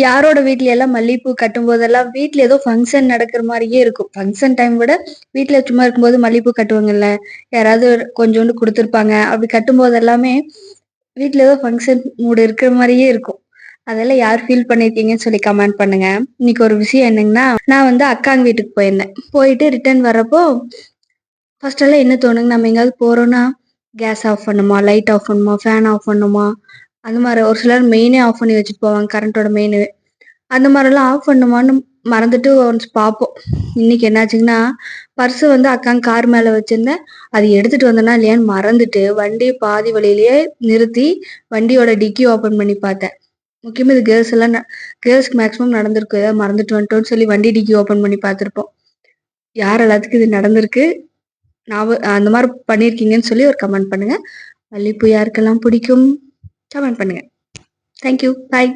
யாரோட வீட்ல எல்லாம் மல்லிகைப்பூ கட்டும்போதெல்லாம் வீட்ல ஏதோ ஃபங்க்ஷன் நடக்கிற மாதிரியே இருக்கும். ஃபங்க்ஷன் டைம் விட வீட்ல சும்மா இருக்கும்போது மல்லிகைப்பூ கட்டுவாங்கல்ல, யாராவது கொஞ்சோண்டு குடுத்துருப்பாங்க. அப்படி கட்டும்போது எல்லாமே வீட்ல ஏதோ ஃபங்க்ஷன் மூடு இருக்கிற மாரியே இருக்கும். அதெல்லாம் யார் ஃபீல் பண்ணியிருக்கீங்கன்னு சொல்லி கமெண்ட் பண்ணுங்க. இன்னைக்கு ஒரு விஷயம் என்னங்கன்னா, நான் வந்து அக்காங்க வீட்டுக்கு போயிருந்தேன். போயிட்டு ரிட்டர்ன் வரப்போ, ஃபர்ஸ்ட் எல்லாம் என்ன தோணுங்க, நம்ம எங்கேயாவது போறோம்னா, கேஸ் ஆஃப் பண்ணுமா, லைட் ஆஃப் பண்ணுமா, ஃபேன் ஆஃப் பண்ணுமா, அந்த மாரி ஒரு சிலர் மெயினே ஆஃப் பண்ணி வச்சுட்டு போவாங்க. கரண்ட்டோட மெயினு. அந்த மாரிலாம் ஆஃப் பண்ணுமான்னு மறந்துட்டு ஒன்ஸ் பார்ப்போம். இன்னைக்கு என்னாச்சுங்கன்னா, பர்ஸு வந்து அக்காங்க கார் மேல வச்சிருந்தேன். அது எடுத்துட்டு வந்தேனா இல்லையான்னு மறந்துட்டு, வண்டிய பாதி வழியிலேயே நிறுத்தி, வண்டியோட டிக்கி ஓப்பன் பண்ணி பார்த்தேன். முக்கியமா இது கேர்ள்ஸ்க்கு மேக்ஸிமம் நடந்திருக்கும். ஏதாவது மறந்துட்டு வந்துட்டோம்னு சொல்லி வண்டி டிக்கி ஓப்பன் பண்ணி பார்த்துருப்போம். யார் எல்லாத்துக்கும் இது நடந்திருக்கு? அந்த மாரி பண்ணியிருக்கீங்கன்னு சொல்லி ஒரு கமெண்ட் பண்ணுங்க. மல்லிப்பூ யாருக்கெல்லாம் பிடிக்கும்? கமெண்ட் பண்ணுங்க. Thank you. பாய்.